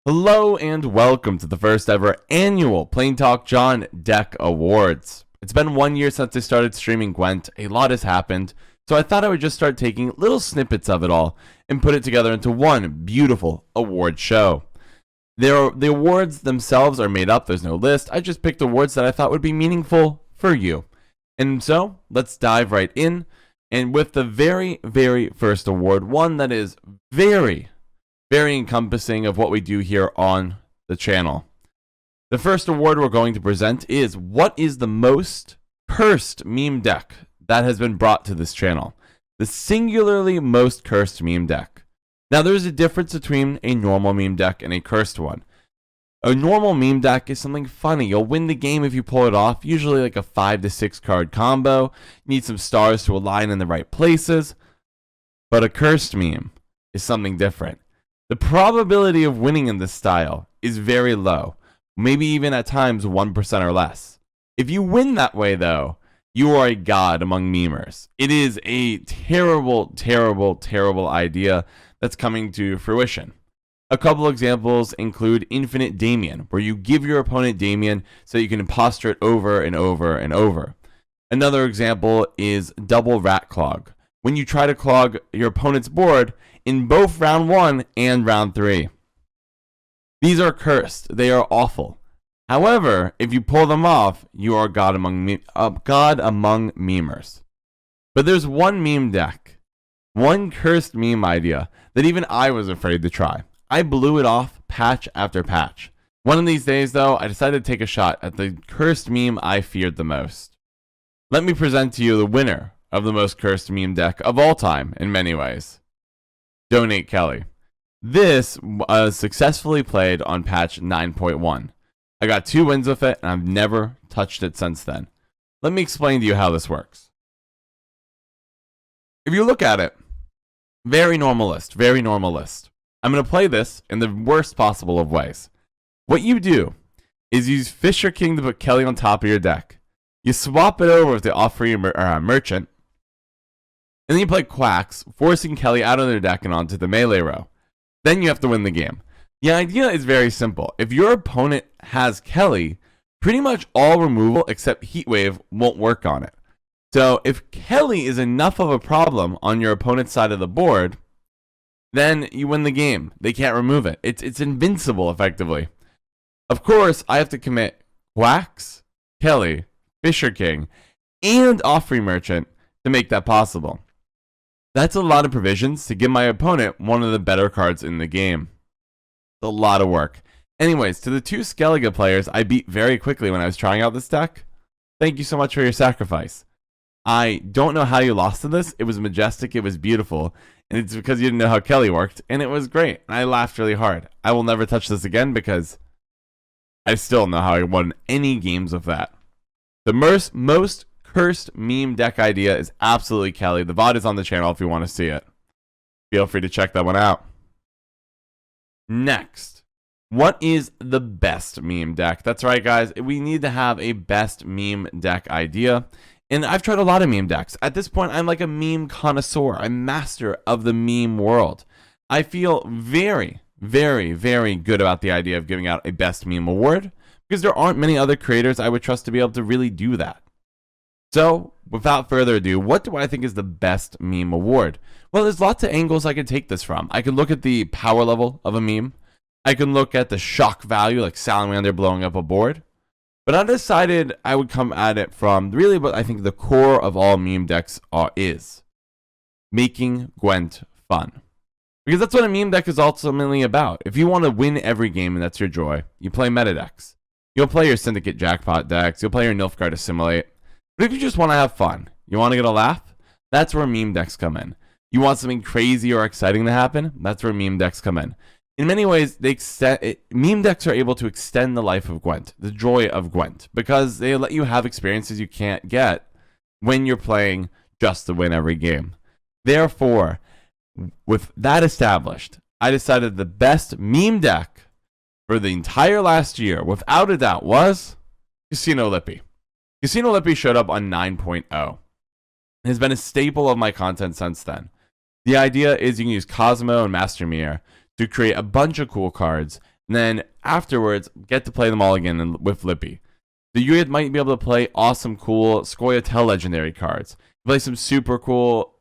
Hello and welcome to the first ever annual PlainTalkJon Deck Awards. It's been 1 year since I started streaming Gwent. A lot has happened, so I thought I would just start taking little snippets of it all and put it together into one beautiful award show. The awards themselves are made up, there's no list. I just picked awards that I thought would be meaningful for you. And so, let's dive right in. And with the very first award, one that is very encompassing of what we do here on the channel. The first award we're going to present is what is the most cursed meme deck that has been brought to this channel. The singularly most cursed meme deck. Now there's a difference between a normal meme deck and a cursed one. A normal meme deck is something funny. You'll win the game if you pull it off, usually like a 5 to 6 card combo. You need some stars to align in the right places. But a cursed meme is something different. The probability of winning in this style is very low, maybe even at times 1% or less. If you win that way though, you are a god among memers. It is a terrible idea that's coming to fruition. A couple examples include Infinite Damien, where you give your opponent Damien so you can impostor it over and over and over. Another example is Double Rat Clog, when you try to clog your opponent's board in both round 1 and round 3. These are cursed. They are awful. However, if you pull them off, you are god among memers. But there's one meme deck, one cursed meme idea that even I was afraid to try. I blew it off patch after patch. One of these days, though, I decided to take a shot at the cursed meme I feared the most. Let me present to you the winner of the most cursed meme deck of all time in many ways. Donate Kelly. This was successfully played on patch 9.1. I got 2 wins with it, and I've never touched it since then. Let me explain to you how this works. If you look at it, very normal list. I'm going to play this in the worst possible of ways. What you do is use Fisher King to put Kelly on top of your deck. You swap it over with the offering merchant, and then you play Quacks, forcing Kelly out of their deck and onto the melee row. Then you have to win the game. The idea is very simple. If your opponent has Kelly, pretty much all removal except Heatwave won't work on it. So if Kelly is enough of a problem on your opponent's side of the board, then you win the game. They can't remove it. It's invincible, effectively. Of course, I have to commit Quacks, Kelly, Fisher King, and Offering Merchant to make that possible. That's a lot of provisions to give my opponent one of the better cards in the game. It's a lot of work. Anyways, to the 2 Skellige players I beat very quickly when I was trying out this deck, thank you so much for your sacrifice. I don't know how you lost to this. It was majestic, it was beautiful, and it's because you didn't know how Kelly worked, and it was great. And I laughed really hard. I will never touch this again because I still don't know how I won any games with that. The most cursed meme deck idea is absolutely Kelly. The VOD is on the channel if you want to see it. Feel free to check that one out. Next, what is the best meme deck? That's right, guys. We need to have a best meme deck idea. And I've tried a lot of meme decks. At this point, I'm like a meme connoisseur. I'm master of the meme world. I feel very good about the idea of giving out a best meme award because there aren't many other creators I would trust to be able to really do that. So, without further ado, what do I think is the best meme award? Well, there's lots of angles I could take this from. I could look at the power level of a meme. I can look at the shock value, like Salamander blowing up a board. But I decided I would come at it from really what I think the core of all meme decks is. Making Gwent fun. Because that's what a meme deck is ultimately about. If you want to win every game and that's your joy, you play meta decks. You'll play your Syndicate Jackpot decks. You'll play your Nilfgaard Assimilate. But if you just want to have fun, you want to get a laugh, that's where meme decks come in. You want something crazy or exciting to happen, that's where meme decks come in. In many ways, meme decks are able to extend the life of Gwent, the joy of Gwent, because they let you have experiences you can't get when you're playing just to win every game. Therefore, with that established, I decided the best meme deck for the entire last year, without a doubt, was Casino Lippy. Casino Lippy showed up on 9.0. It has been a staple of my content since then. The idea is you can use Cosmo and Master Mir to create a bunch of cool cards And then afterwards, get to play them all again with Lippy. So you might be able to play awesome, cool Scoia'tael legendary cards. Play some super cool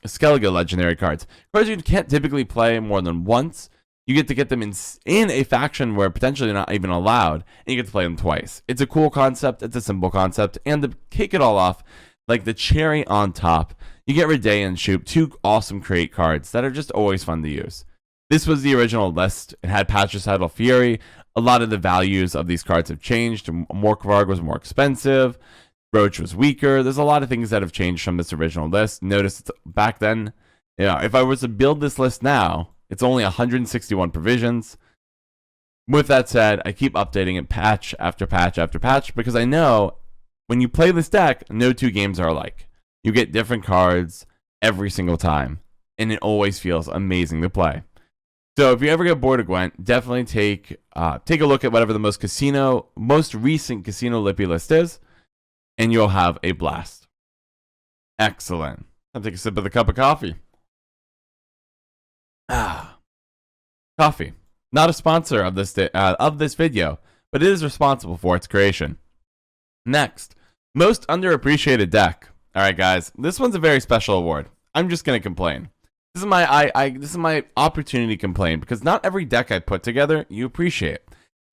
Skellige legendary cards. Cards you can't typically play more than once. You get to get them in a faction where potentially they're not even allowed, and you get to play them twice. It's a cool concept, it's a simple concept, and to kick it all off, like the cherry on top, you get Rede and Shoop, two awesome create cards that are just always fun to use. This was the original list. It had Patricidal Fury. A lot of the values of these cards have changed. Morkvarg was more expensive. Roach was weaker. There's a lot of things that have changed from this original list. Notice back then, if I was to build this list now, it's only 161 provisions. With that said, I keep updating it patch after patch after patch because I know when you play this deck, no two games are alike. You get different cards every single time, and it always feels amazing to play. So if you ever get bored of Gwent, definitely take a look at whatever the most recent Casino Lippy list is, and you'll have a blast. Excellent. I'll take a sip of the cup of coffee. Coffee. Not a sponsor of this video, but it is responsible for its creation. Next, most underappreciated deck. All right, guys, this one's a very special award. I'm just gonna complain. This is my opportunity to complain because not every deck I put together you appreciate.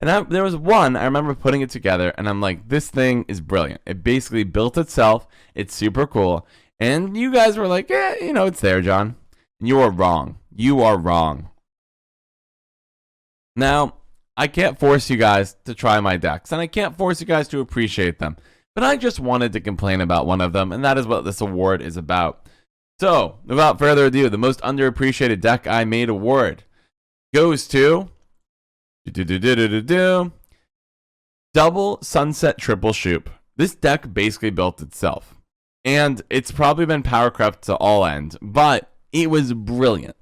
And there was one I remember putting it together, and I'm like, this thing is brilliant. It basically built itself. It's super cool, and you guys were like, it's there, John. And you are wrong. You are wrong. Now, I can't force you guys to try my decks, and I can't force you guys to appreciate them. But I just wanted to complain about one of them, and that is what this award is about. So, without further ado, the most underappreciated deck I made award goes to Double Sunset Triple Shoop. This deck basically built itself, and it's probably been power crept to all end, but it was brilliant.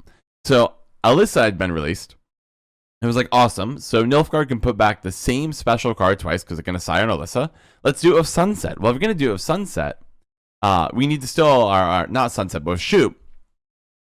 So, Alyssa had been released. It was like awesome. So Nilfgaard can put back the same special card twice because it can assign Alyssa. Let's do it with Sunset. Well, if we're gonna do it with Sunset, we need to still our not Sunset, but with Shoop.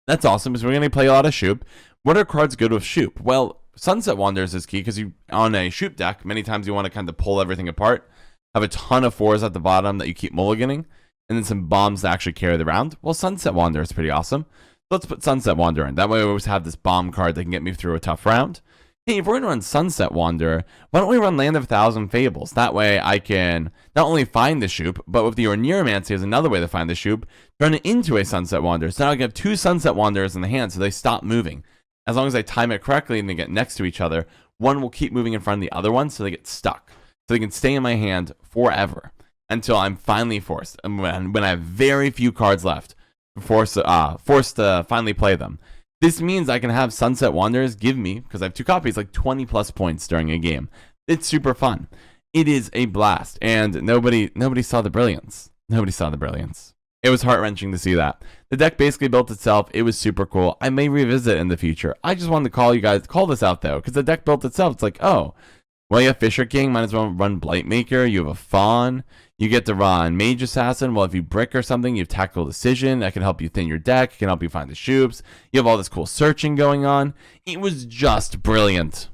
That's awesome because we're gonna play a lot of Shoop. What are cards good with Shoop? Well, Sunset Wanderers is key because you on a Shoop deck, many times you want to kind of pull everything apart, have a ton of 4s at the bottom that you keep mulliganing, and then some bombs that actually carry the round. Well, Sunset Wanderer is pretty awesome. Let's put Sunset Wanderer in. That way we always have this bomb card that can get me through a tough round. Hey, if we're going to run Sunset Wanderer, why don't we run Land of 1,000 Fables? That way I can not only find the Shoop, but with the Orneromancy is another way to find the Shoop, turn it into a Sunset Wanderer. So now I can have 2 Sunset Wanderers in the hand so they stop moving. As long as I time it correctly and they get next to each other, one will keep moving in front of the other one so they get stuck. So they can stay in my hand forever until I'm finally forced. And when I have very few cards left, forced to finally play them. This means I can have Sunset Wanderers give me, because I have 2 copies, like 20 plus points during a game. It's super fun. It is a blast, and nobody saw the brilliance. Nobody saw the brilliance. It was heart-wrenching to see that. The deck basically built itself. It was super cool. I may revisit it in the future. I just wanted to call this out though, because the deck built itself. It's like, oh, well, you have Fisher King, might as well run Blightmaker. You have a Fawn. You get to run Mage Assassin. Well, if you brick or something, you have Tactical Decision. That can help you thin your deck. It can help you find the Shoops. You have all this cool searching going on. It was just brilliant.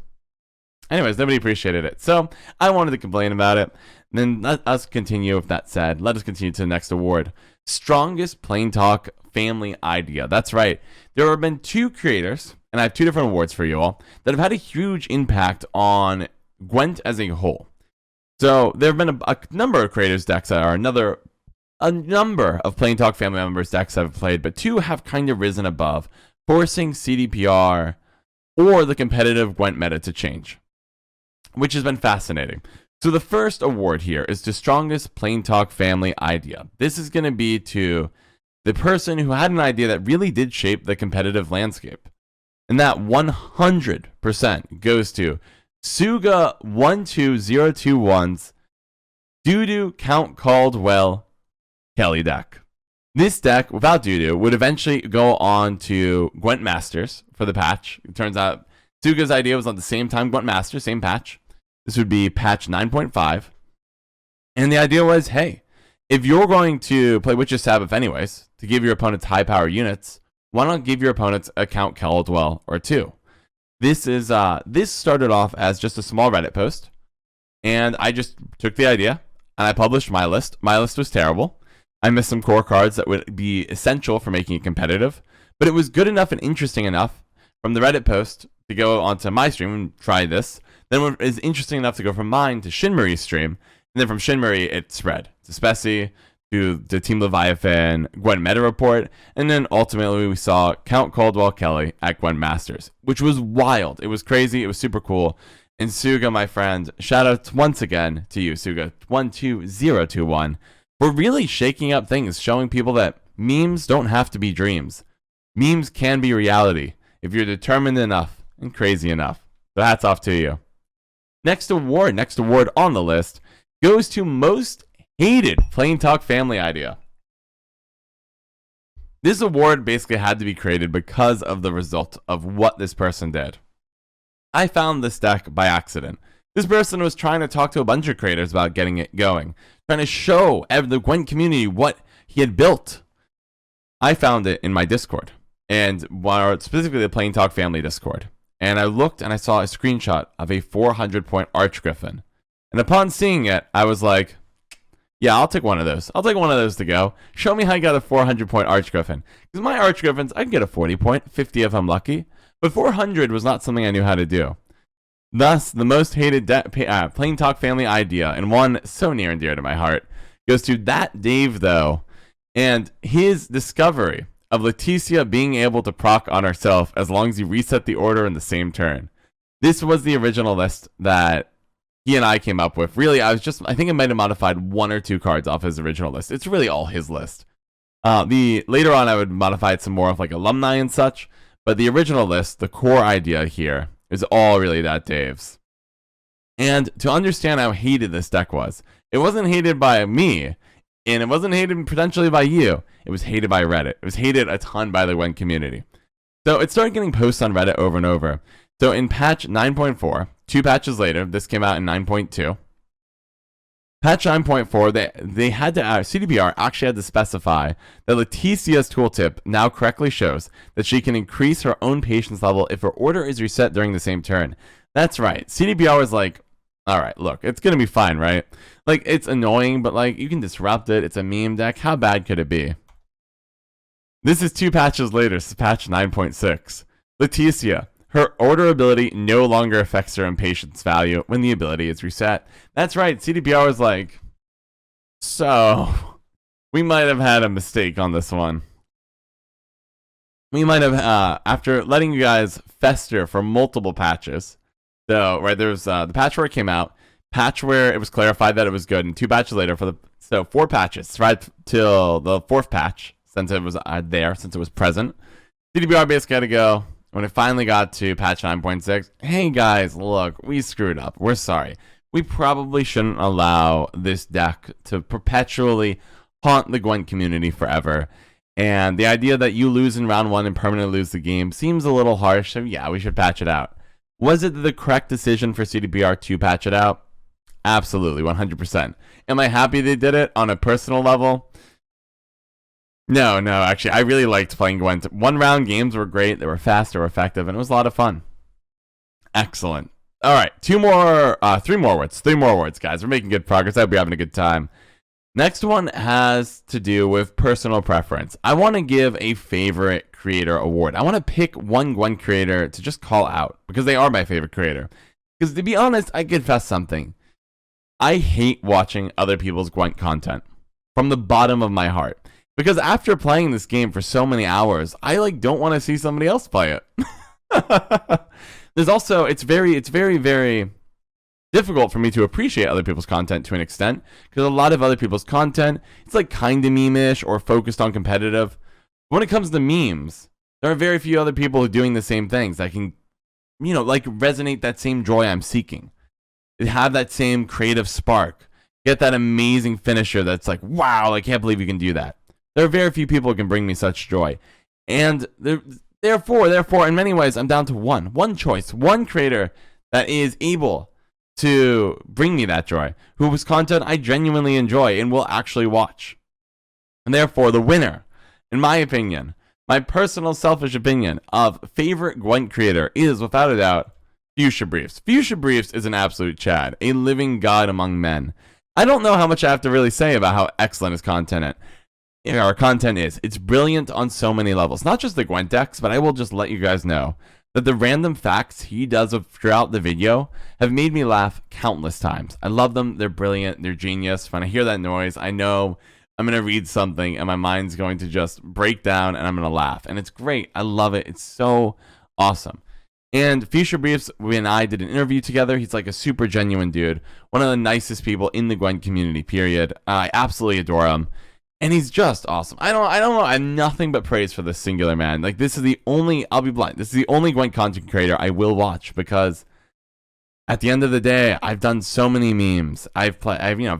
Anyways, nobody appreciated it. So I wanted to complain about it. Then let us continue with that said. Let us continue to the next award. Strongest Plain Talk Family Idea. That's right. There have been 2 creators, and I have 2 different awards for you all, that have had a huge impact on Gwent as a whole. So there have been a number of creators decks that are a number of Plain Talk family members decks that have played, but 2 have kind of risen above, forcing CDPR or the competitive Gwent meta to change, which has been fascinating. So the first award here is the strongest Plain Talk family idea. This is going to be to the person who had an idea that really did shape the competitive landscape. And that 100% goes to Suga12021's Doodoo Count Caldwell Kelly deck. This deck, without Doodoo, would eventually go on to Gwent Masters for the patch. It turns out Suga's idea was on the same time Gwent Masters, same patch. This would be patch 9.5. And the idea was, hey, if you're going to play Witch's Sabbath anyways, to give your opponents high power units, why not give your opponents a Count Caldwell or 2? This started off as just a small Reddit post, and I just took the idea and I published my list. My list was terrible. I missed some core cards that would be essential for making it competitive, but it was good enough and interesting enough from the Reddit post to go onto my stream and try this. Then it was interesting enough to go from mine to Shinmuri's stream, and then from Shinmuri it spread to Speci, to the Team Leviathan Gwent meta report, and then ultimately we saw Count Caldwell Kelly at Gwent Masters, which was wild. It was crazy. It was super cool. And Suga, my friend, shout out once again to you, Suga12021, for really shaking up things, showing people that memes don't have to be dreams. Memes can be reality if you're determined enough and crazy enough. So hats off to you. Next award on the list goes to most hated Plain Talk family idea. This award basically had to be created because of the result of what this person did. I found this deck by accident. This person was trying to talk to a bunch of creators about getting it going, trying to show the Gwent community what he had built. I found it in my Discord, and specifically the Plain Talk family Discord. And I looked and I saw a screenshot of a 400-point Archgriffin. And upon seeing it, I was like, yeah, I'll take one of those. I'll take one of those to go. Show me how you got a 400-point Archgriffin. Because my Archgriffins, I can get a 40-point, 50 if I'm lucky. But 400 was not something I knew how to do. Thus, the most hated Plain Talk family idea, and one so near and dear to my heart, goes to that Dave, though, and his discovery of Leticia being able to proc on herself as long as you reset the order in the same turn. This was the original list that he and I came up with. Really, I think I might have modified one or two cards off his original list. It's really all his list. Later on, I would modify it some more of like alumni and such, but the original list, the core idea here, is all really that Dave's. And to understand how hated this deck was, it wasn't hated by me, and it wasn't hated potentially by you. It was hated by Reddit. It was hated a ton by the Gwent community. So it started getting posts on Reddit over and over. So in patch 9.4, 2 patches later, this came out in 9.2. Patch 9.4, they had to CDPR actually had to specify that Leticia's tooltip now correctly shows that she can increase her own patience level if her order is reset during the same turn. That's right. CDPR was like, all right, look, it's going to be fine, right? Like, it's annoying, but like, you can disrupt it. It's a meme deck. How bad could it be? This is 2 patches later. This is patch 9.6. Leticia. Her order ability no longer affects her impatience value when the ability is reset. That's right, CDPR was like, so, we might have had a mistake on this one. We might have, after letting you guys fester for multiple patches. So, right, there's the patch where it came out, patch where it was clarified that it was good, and 2 patches later, 4 patches, right till the 4th patch, since it was since it was present. CDPR basically had to go. When it finally got to patch 9.6, hey guys, look, we screwed up. We're sorry. We probably shouldn't allow this deck to perpetually haunt the Gwent community forever. And the idea that you lose in round 1 and permanently lose the game seems a little harsh, so yeah, we should patch it out. Was it the correct decision for CDPR to patch it out? Absolutely, 100%. Am I happy they did it on a personal level? No, actually, I really liked playing Gwent. 1-round games were great. They were fast, they were effective, and it was a lot of fun. Excellent. All right, 3 more awards, guys. We're making good progress. I hope you're having a good time. Next one has to do with personal preference. I want to give a favorite creator award. I want to pick one Gwent creator to just call out because they are my favorite creator. Because to be honest, I confess something. I hate watching other people's Gwent content from the bottom of my heart. Because after playing this game for so many hours, I don't want to see somebody else play it. There's also, it's very, very difficult for me to appreciate other people's content to an extent. Because a lot of other people's content, it's kind of meme-ish or focused on competitive. When it comes to memes, there are very few other people doing the same things that can, resonate that same joy I'm seeking. They have that same creative spark. Get that amazing finisher that's like, wow, I can't believe you can do that. There are very few people who can bring me such joy. And therefore, in many ways, I'm down to one choice, one creator that is able to bring me that joy, whose content I genuinely enjoy and will actually watch. And therefore, the winner, in my opinion, My personal selfish opinion of favorite Gwent creator is, without a doubt, Fuchsia Briefs. Fuchsia Briefs is an absolute Chad, a living god among men. I don't know how much I have to really say about how excellent his content is. It's brilliant on so many levels. Not just the Gwent decks, but I will just let you guys know that the random facts he does throughout the video have made me laugh countless times. I love them. They're brilliant. They're genius. When I hear that noise, I know I'm going to read something and my mind's going to just break down and I'm going to laugh. And it's great. I love it. It's so awesome. And Fuchsia Briefs, when I did an interview together, he's like a super genuine dude. One of the nicest people in the Gwent community, period. I absolutely adore him. And he's just awesome. I don't know. I have nothing but praise for this singular man. Like, this is the only, I'll be blunt, this is the only Gwent content creator I will watch, because at the end of the day, I've done so many memes. I've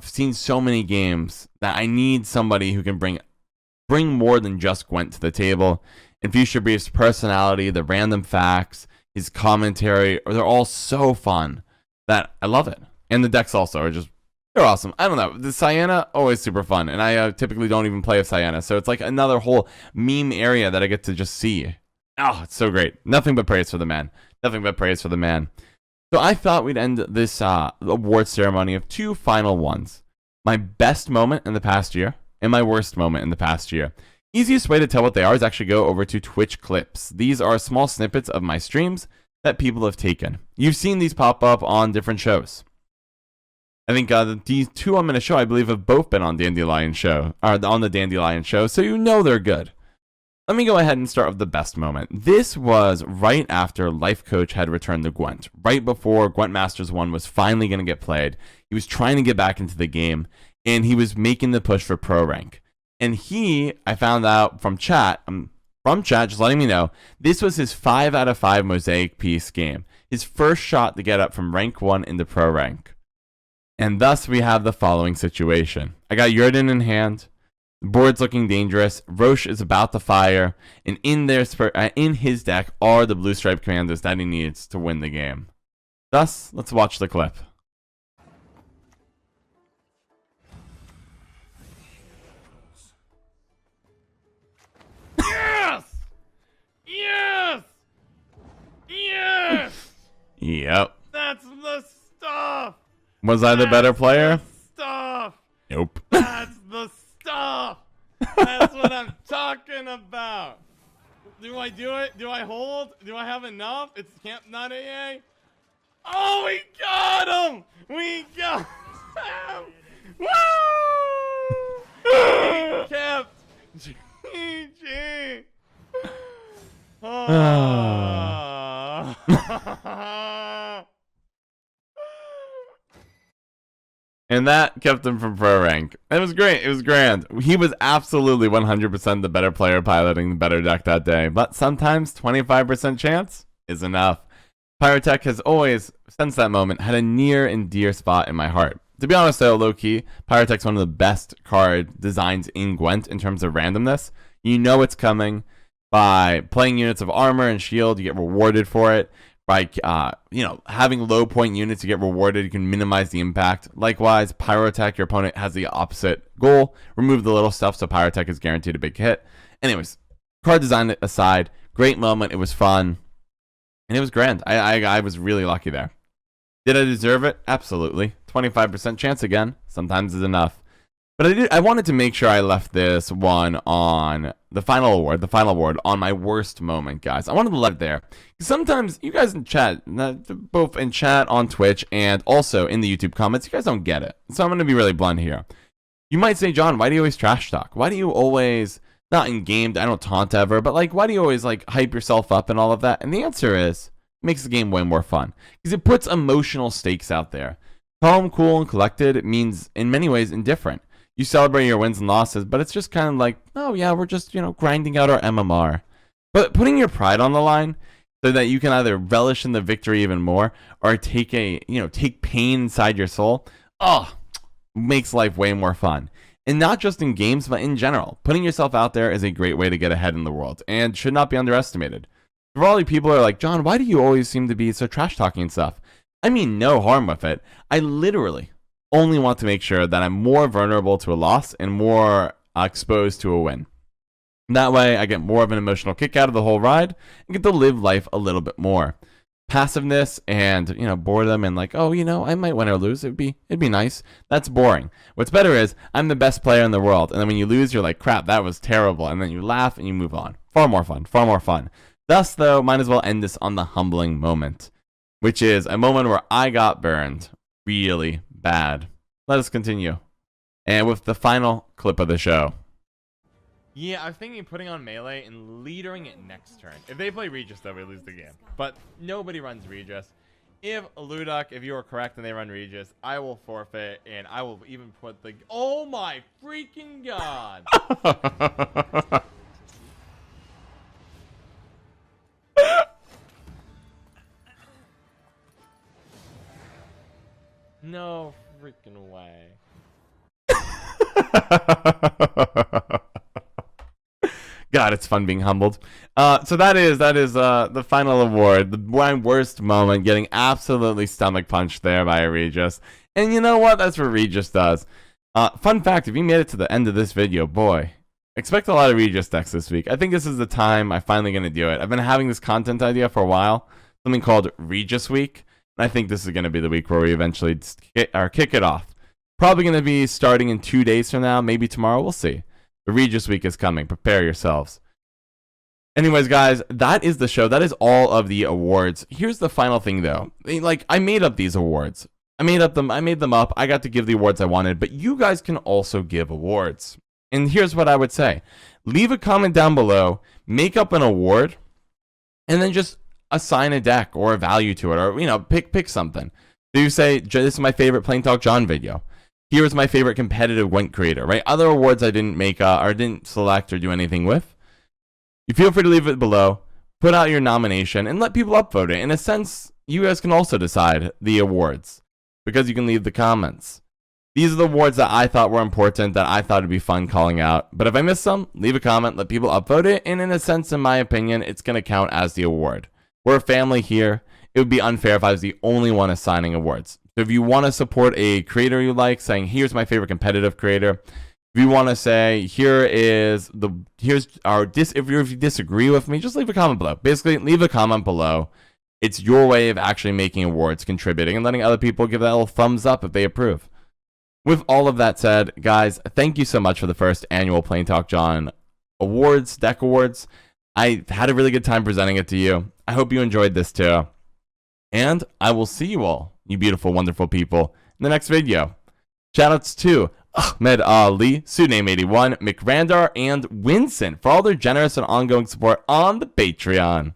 seen so many games that I need somebody who can bring more than just Gwent to the table. And Fuchsia Brief's personality, the random facts, his commentary, they're all so fun that I love it. And the decks also are just, they're awesome. I don't know. The Sienna, always super fun. And I typically don't even play with Sienna. So it's like another whole meme area that I get to just see. Oh, it's so great. Nothing but praise for the man. Nothing but praise for the man. So I thought we'd end this award ceremony of two final ones. My best moment in the past year and my worst moment in the past year. Easiest way to tell what they are is actually go over to Twitch clips. These are small snippets of my streams that people have taken. You've seen these pop up on different shows. I think these two I'm going to show, I believe, have both been on Dandelion Show, or on the Dandelion Show, so you know they're good. Let me go ahead and start with the best moment. This was right after Life Coach had returned to Gwent, right before Gwent Masters 1 was finally going to get played. He was trying to get back into the game, and he was making the push for Pro Rank. And I found out from chat, just letting me know, this was his 5 out of 5 Mosaic Piece game. His first shot to get up from Rank 1 into Pro Rank. And thus we have the following situation. I got Yurden in hand. The board's looking dangerous. Roche is about to fire. And in his deck are the blue stripe commandos that he needs to win the game. Thus, let's watch the clip. Yes! Yes! Yes! Yep. That's the stuff! Was I the better player? Stuff! Nope. That's the stuff! That's what I'm talking about! Do I do it? Do I hold? Do I have enough? It's camp not AA? Oh, we got him! We got him! Woo! We kept GG! And that kept him from Pro Rank. It was great. It was grand. He was absolutely 100% the better player piloting the better deck that day. But sometimes 25% chance is enough. Pyrotech has always, since that moment, had a near and dear spot in my heart. To be honest though, low-key, Pyrotech's one of the best card designs in Gwent in terms of randomness. You know it's coming. By playing units of armor and shield, you get rewarded for it. By having low point units, you get rewarded. You can minimize the impact. Likewise, Pyrotech, your opponent has the opposite goal. Remove the little stuff, so Pyrotech is guaranteed a big hit. Anyways, card design aside, great moment. It was fun, and it was grand. I was really lucky there. Did I deserve it? Absolutely. 25% chance again. Sometimes is enough. But I wanted to make sure I left this one on the final award on my worst moment, guys. I wanted to let it there. Sometimes you guys in chat, both in chat on Twitch and also in the YouTube comments, you guys don't get it. So I'm going to be really blunt here. You might say, John, why do you always trash talk? Why do you always, not in game, I don't taunt ever, but like, why do you always like hype yourself up and all of that? And the answer is, it makes the game way more fun. Because it puts emotional stakes out there. Calm, cool, and collected means, in many ways, indifferent. You celebrate your wins and losses, but it's just kind of like, oh yeah, we're just, grinding out our MMR. But putting your pride on the line so that you can either relish in the victory even more or take pain inside your soul, makes life way more fun. And not just in games, but in general. Putting yourself out there is a great way to get ahead in the world and should not be underestimated. For all the people who are like, John, why do you always seem to be so trash talking and stuff? I mean no harm with it. I literally only want to make sure that I'm more vulnerable to a loss and more exposed to a win. That way, I get more of an emotional kick out of the whole ride and get to live life a little bit more. Passiveness and, boredom and like, oh, I might win or lose. It'd be nice. That's boring. What's better is I'm the best player in the world. And then when you lose, you're like, crap, that was terrible. And then you laugh and you move on. Far more fun. Far more fun. Thus, though, might as well end this on the humbling moment, which is a moment where I got burned really bad. Let us continue. And with the final clip of the show. Yeah, I was thinking of putting on melee and leadering it next turn. If they play Regis, though, we lose the game. But nobody runs Regis. If Ludok, if you are correct and they run Regis, I will forfeit, and I will even put the... Oh my freaking god! No freaking way. God, it's fun being humbled. So that is the final award. My worst moment, getting absolutely stomach punched there by a Regis. And you know what? That's what Regis does. Fun fact, if you made it to the end of this video, boy, expect a lot of Regis decks this week. I think this is the time I'm finally going to do it. I've been having this content idea for a while, something called Regis Week. And I think this is going to be the week where we eventually kick it off. Probably going to be starting in 2 days from now, maybe tomorrow. We'll see. The Regis Week is coming. Prepare yourselves. Anyways, guys, that is the show. That is all of the awards. Here's the final thing, though. I made up these awards. I made them up. I got to give the awards I wanted, but you guys can also give awards. And here's what I would say. Leave a comment down below, make up an award, and then just assign a deck or a value to it, or, pick something. So you say, this is my favorite PlainTalkJon video. Here is my favorite competitive Gwent creator, right? Other awards I didn't make or didn't select or do anything with. You feel free to leave it below, put out your nomination, and let people upvote it. In a sense, you guys can also decide the awards because you can leave the comments. These are the awards that I thought were important, that I thought would be fun calling out. But if I miss some, leave a comment, let people upvote it, and in a sense, in my opinion, it's going to count as the award. We're a family here. It would be unfair if I was the only one assigning awards. So if you want to support a creator you like, saying, here's my favorite competitive creator. If you want to say, if you disagree with me, just leave a comment below. Basically, leave a comment below. It's your way of actually making awards, contributing, and letting other people give that little thumbs up if they approve. With all of that said, guys, thank you so much for the first annual PlainTalkJon Awards, Deck Awards. I had a really good time presenting it to you. I hope you enjoyed this too. And I will see you all, you beautiful, wonderful people, in the next video. Shoutouts to Ahmed Ali, Suname81, McRandar, and Winston for all their generous and ongoing support on the Patreon.